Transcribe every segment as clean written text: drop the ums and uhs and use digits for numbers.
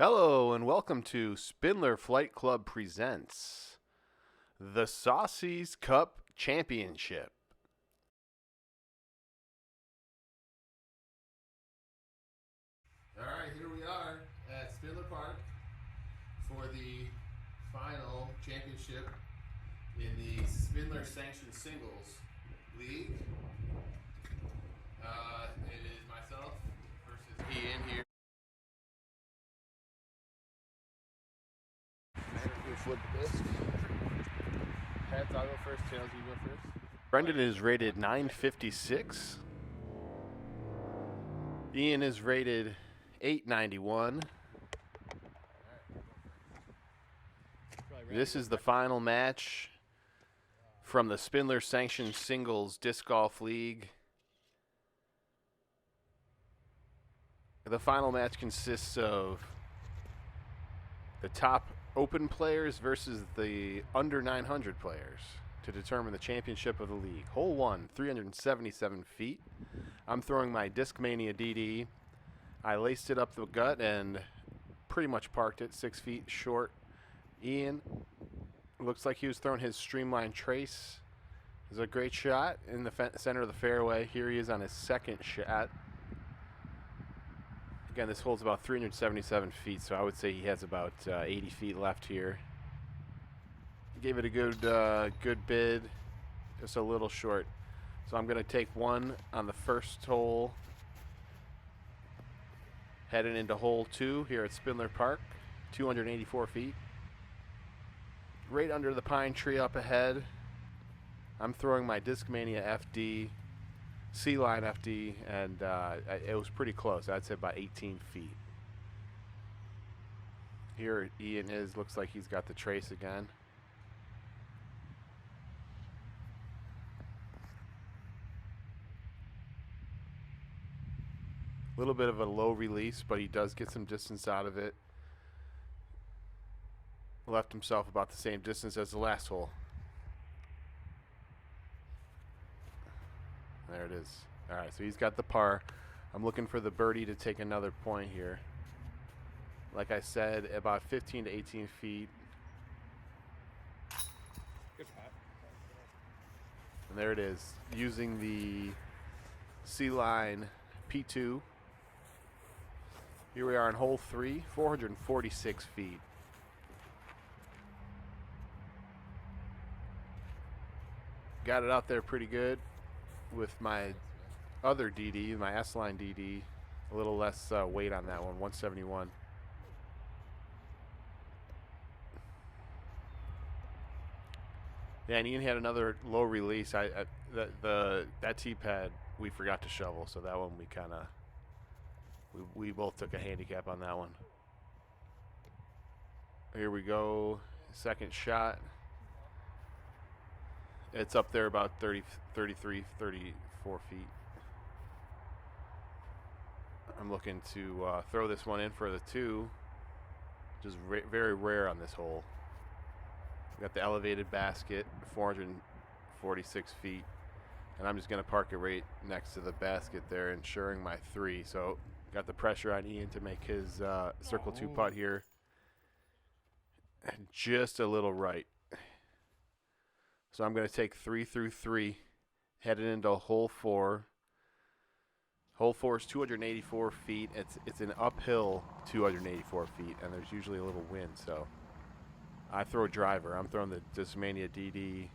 Hello and welcome to Spindler Flight Club presents the Saucy's Cup Championship. All right, here we are at Spindler Park for the final championship in the Spindler Sanctioned Singles League. It is myself versus Ian here. Flip the disc. Heads, I'll go first. Tails, you go first. Brendan is rated 956. Ian is rated 891. This is the final match from the Spindler Sanctioned Singles Disc Golf League. The final match consists of the top open players versus the under 900 players to determine the championship of the league. Hole 1, 377 feet. I'm throwing my Discmania DD. I laced it up the gut and pretty much parked it 6 feet short. Ian looks like he was throwing his Streamline Trace. It was a great shot in the center of the fairway. Here he is on his second shot. Again, this hole's about 377 feet, so I would say he has about 80 feet left here. Gave it a good bid, just a little short. So I'm going to take one on the first hole, heading into hole 2 here at Spindler Park, 284 feet. Right under the pine tree up ahead, I'm throwing my Discmania FD. C-line FD, and it was pretty close. I'd say about 18 feet. Here Ian looks like he's got the trace again. A little bit of a low release, but he does get some distance out of it. Left himself about the same distance as the last hole. There it is. All right, so he's got the par. I'm looking for the birdie to take another point here. Like I said, about 15 to 18 feet. Good shot. And there it is, using the C-line P2. Here we are on hole 3, 446 feet. Got it out there pretty good with my other DD, my S-line DD, a little less weight on that one, 171. Yeah, and Ian had another low release. That tee pad we forgot to shovel, so that one we both took a handicap on that one. Here we go, second shot. It's up there about 33, 34 feet. I'm looking to throw this one in for the 2. Just very rare on this hole. We got the elevated basket, 446 feet. And I'm just going to park it right next to the basket there, ensuring my 3. So got the pressure on Ian to make his circle 2 putt here. And just a little right. So I'm going to take 3 through 3, headed into hole 4. Hole 4 is 284 feet. It's an uphill 284 feet, and there's usually a little wind. So I throw a driver. I'm throwing the Discmania DD.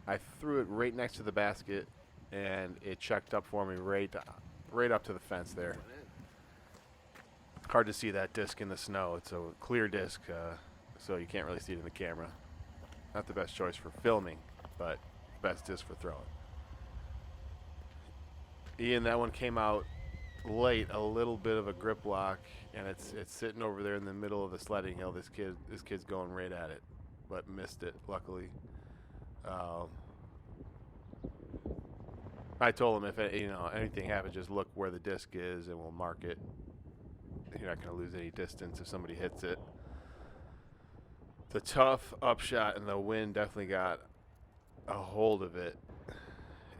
I threw it right next to the basket, and it checked up for me right up to the fence there. Hard to see that disc in the snow. It's a clear disc, so you can't really see it in the camera. Not the best choice for filming, but best disc for throwing. Ian, that one came out late, a little bit of a grip lock, and it's sitting over there in the middle of the sledding hill. This kid's going right at it, but missed it, luckily. I told him if anything happens, just look where the disc is, and we'll mark it. You're not going to lose any distance if somebody hits it. The tough upshot and the wind definitely got a hold of it.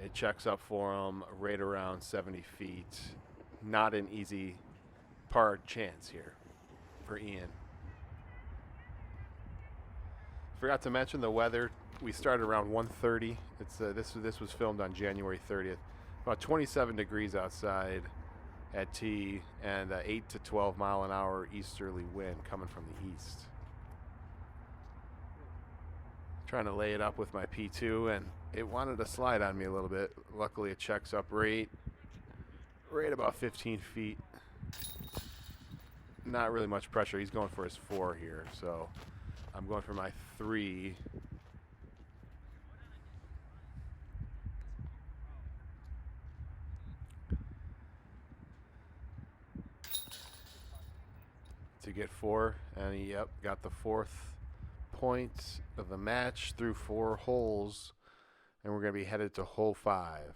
It checks up for him right around 70 feet. Not an easy par chance here for Ian. Forgot to mention the weather. We started around 1:30. It's this was filmed on January 30th. About 27 degrees outside at tee, and 8 to 12 mile an hour easterly wind coming from the east. Trying to lay it up with my P2, and it wanted to slide on me a little bit. Luckily, it checks up right about 15 feet. Not really much pressure. He's going for his 4 here, so I'm going for my 3. To get 4, and he got the 4th point of the match through 4 holes, and we're going to be headed to hole 5.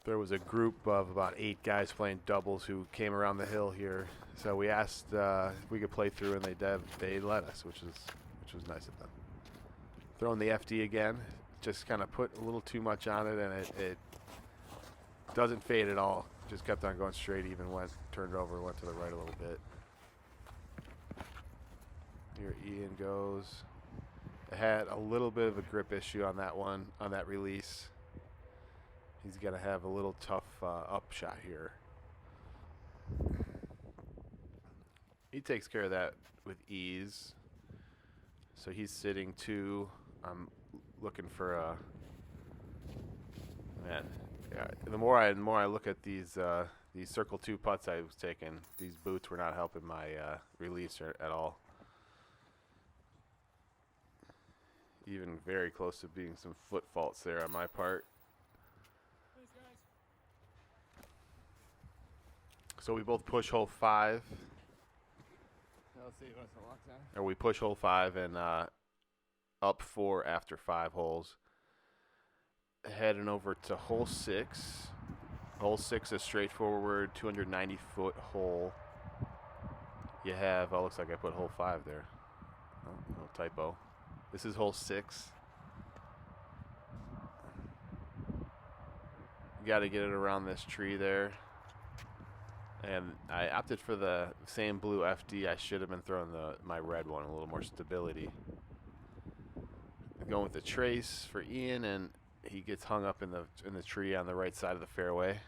There was a group of about 8 guys playing doubles who came around the hill here, so we asked if we could play through, and they let us, which was nice of them. Throwing the FD again, just kind of put a little too much on it, and it doesn't fade at all. Just kept on going straight, even turned over, went to the right a little bit. Here Ian goes. I had a little bit of a grip issue on that one, on that release. He's going to have a little tough upshot here. He takes care of that with ease. So he's sitting 2. I'm looking for a... Man, yeah, the more I look at these circle 2 putts I was taking, these boots were not helping my release at all. Even very close to being some foot faults there on my part. So we both push hole 5. Let's see, what's the lockdown? Or we push hole 5 and up 4 after 5 holes. Heading over to hole 6. Hole 6 is straightforward, 290-foot hole. You have, oh, looks like I put hole 5 there. Oh, no typo. This is hole 6. You got to get it around this tree there. And I opted for the same blue FD. I should have been throwing my red one, a little more stability. Going with the trace for Ian, and he gets hung up in the tree on the right side of the fairway.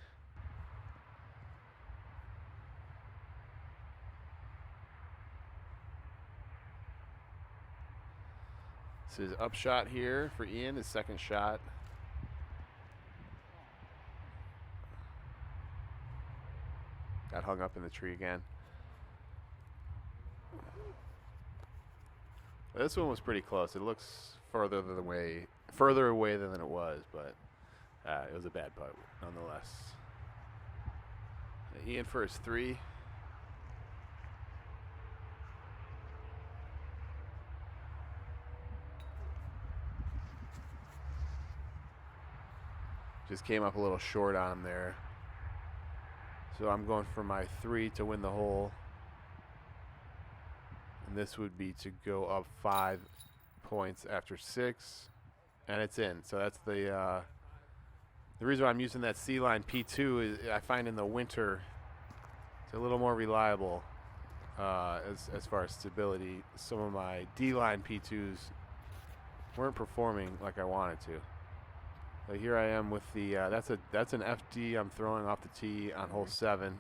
This is upshot here for Ian, his second shot. Got hung up in the tree again. This one was pretty close. It looks further away than it was, but it was a bad putt nonetheless. Ian for his 3. Just came up a little short on him there. So I'm going for my 3 to win the hole. And this would be to go up 5 points after 6. And it's in. So that's the reason why I'm using that C-line P2 is I find in the winter it's a little more reliable as far as stability. Some of my D-line P2s weren't performing like I wanted to. So here I am with the that's an FD I'm throwing off the tee on hole 7.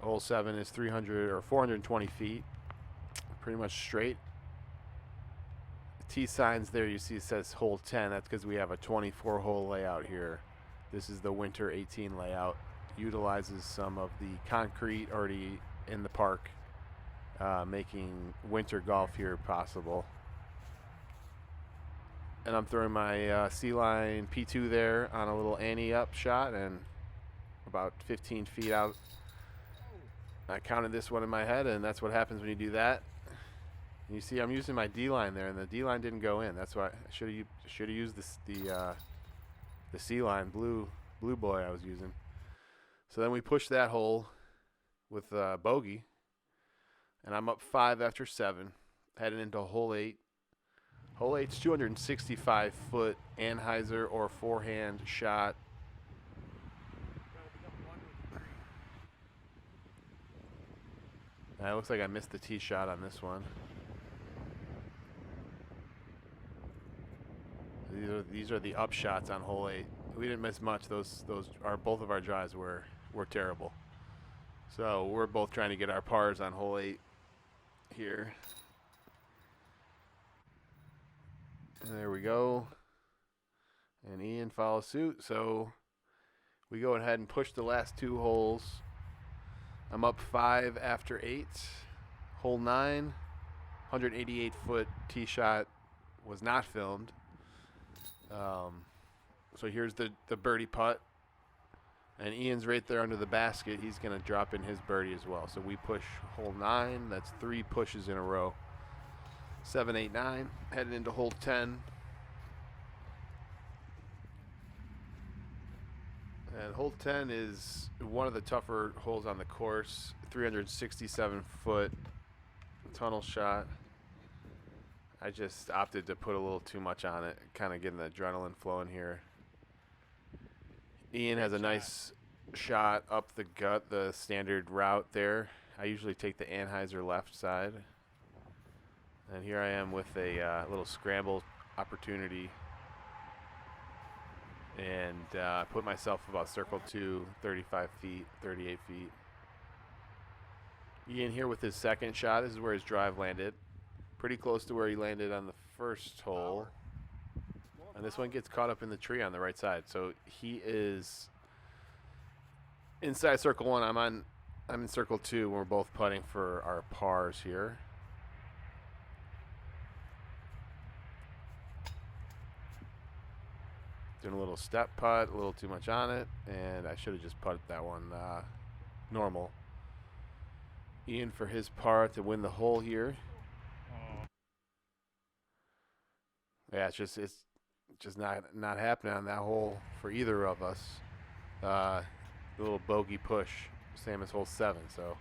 Hole 7 is 300 or 420 feet, pretty much straight. The T signs there you see it says hole 10. That's because we have a 24 hole layout here. This is the winter 18 layout. Utilizes some of the concrete already in the park, making winter golf here possible. And I'm throwing my C-line P2 there on a little ante-up shot and about 15 feet out. I counted this one in my head, and that's what happens when you do that. And you see I'm using my D-line there, and the D-line didn't go in. That's why I should have used the C-line blue boy I was using. So then we pushed that hole with bogey, and I'm up 5 after 7, heading into hole 8. Hole 8's 265-foot Anheuser or forehand shot. It looks like I missed the tee shot on this one. These are the up shots on hole 8. We didn't miss much. Those are both of our drives were terrible. So we're both trying to get our pars on hole 8 here. And there we go. And Ian follows suit. So we go ahead and push the last 2 holes. I'm up 5 after 8. Hole 9, 188-foot tee shot was not filmed. So here's the birdie putt. And Ian's right there under the basket. He's going to drop in his birdie as well. So we push hole 9. That's 3 pushes in a row. 7, 8, 9. Heading into hole 10. And hole 10 is one of the tougher holes on the course. 367-foot tunnel shot. I just opted to put a little too much on it, kind of getting the adrenaline flowing here. Ian has a nice shot up the gut, the standard route there. I usually take the Anheuser left side. And here I am with a little scramble opportunity. And I put myself about circle 2, 35 feet, 38 feet. Ian here with his second shot. This is where his drive landed. Pretty close to where he landed on the first hole. And this one gets caught up in the tree on the right side. So he is inside circle 1. I'm in circle 2. We're both putting for our pars here. Doing a little step putt, a little too much on it, and I should have just putted that one normal. Ian for his par to win the hole here. Yeah, it's just not happening on that hole for either of us. The little bogey push, same as hole 7. So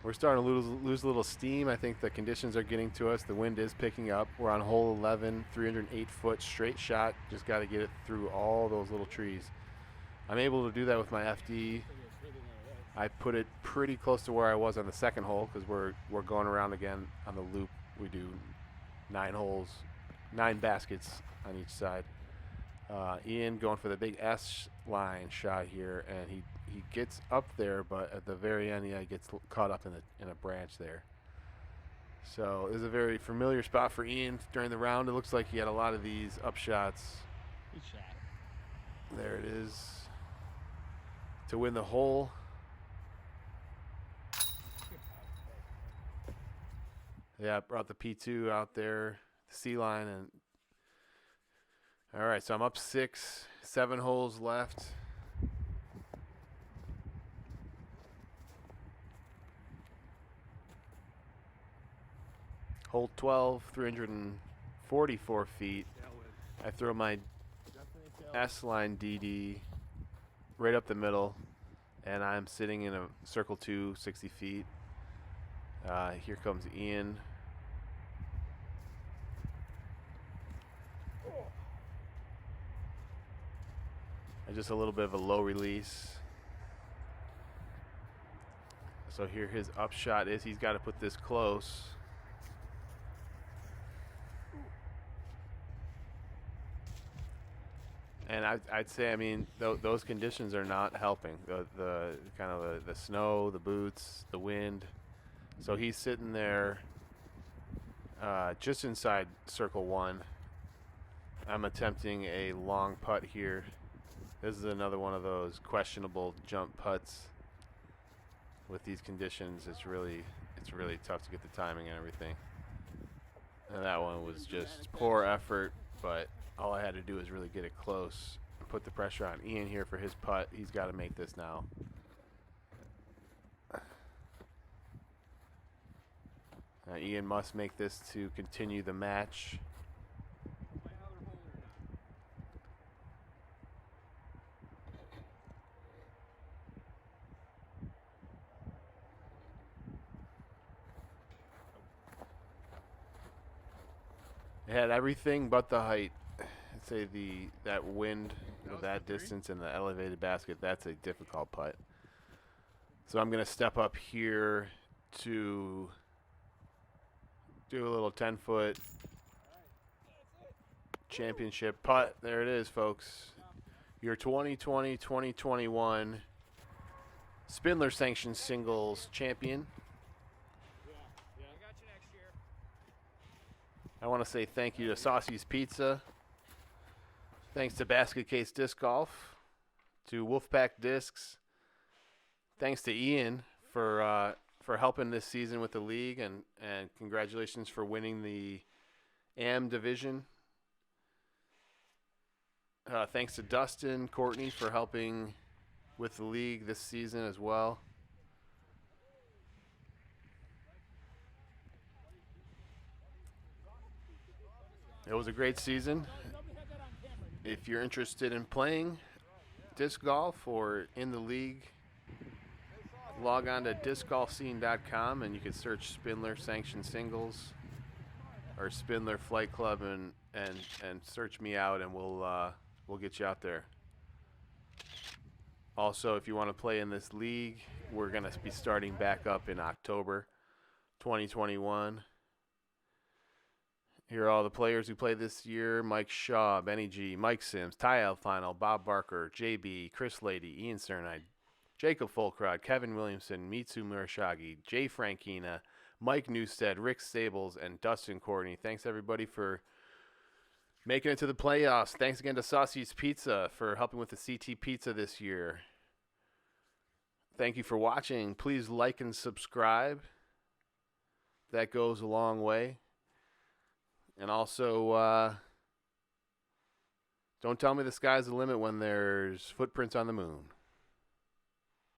we're starting to lose a little steam. I think the conditions are getting to us. The wind is picking up. We're on hole 11, 308-foot straight shot. Just got to get it through all those little trees. I'm able to do that with my FD. I put it pretty close to where I was on the second hole because we're going around again on the loop. We do 9 holes. 9 baskets on each side. Ian going for the big S line shot here, and he gets up there, but at the very end, he gets caught up in a branch there. So it was a very familiar spot for Ian during the round. It looks like he had a lot of these up shots. Good shot. There it is to win the hole. Yeah, brought the P2 out there. C line. And all right, so I'm up 6, 7 holes left. Hole 12, 344 feet. I throw my S line DD right up the middle, and I'm sitting in a circle 2, 60 feet. Here comes Ian. Just a little bit of a low release. So here his up shot is. He's got to put this close. And I'd say, I mean, those conditions are not helping. The kind of the snow, the boots, the wind. So he's sitting there just inside circle 1. I'm attempting a long putt here. This is another one of those questionable jump putts. With these conditions, it's really tough to get the timing and everything. And that one was just poor effort, but all I had to do is really get it close, put the pressure on Ian here for his putt. He's got to make this now. Ian must make this to continue the match. It had everything but the height. I'd say that wind, that distance, and the elevated basket, that's a difficult putt. So I'm going to step up here to do a little 10-foot championship putt. There it is, folks. Your 2020-2021 Spindler Sanctioned Singles champion. I want to say thank you to Saucy's Pizza. Thanks to Basket Case Disc Golf. To Wolfpack Discs. Thanks to Ian for helping this season with the league, and congratulations for winning the AM division. Thanks to Dustin, Courtney for helping with the league this season as well. It was a great season. If you're interested in playing disc golf or in the league, log on to discgolfscene.com and you can search Spindler Sanctioned Singles or Spindler Flight Club and search me out, and we'll get you out there. Also, if you want to play in this league, we're going to be starting back up in October 2021. Here are all the players who played this year: Mike Shaw, Benny G, Mike Sims, Ty Alfino, Bob Barker, JB, Chris Lady, Ian Csernai, Jacob Fulcrod, Kevin Williamson, Mitsu Murashagi, Jay Frankina, Mike Newstead, Rick Stables, and Dustin Courtney. Thanks, everybody, for making it to the playoffs. Thanks again to Saucy's Pizza for helping with the CT Pizza this year. Thank you for watching. Please like and subscribe. That goes a long way. And also, don't tell me the sky's the limit when there's footprints on the moon.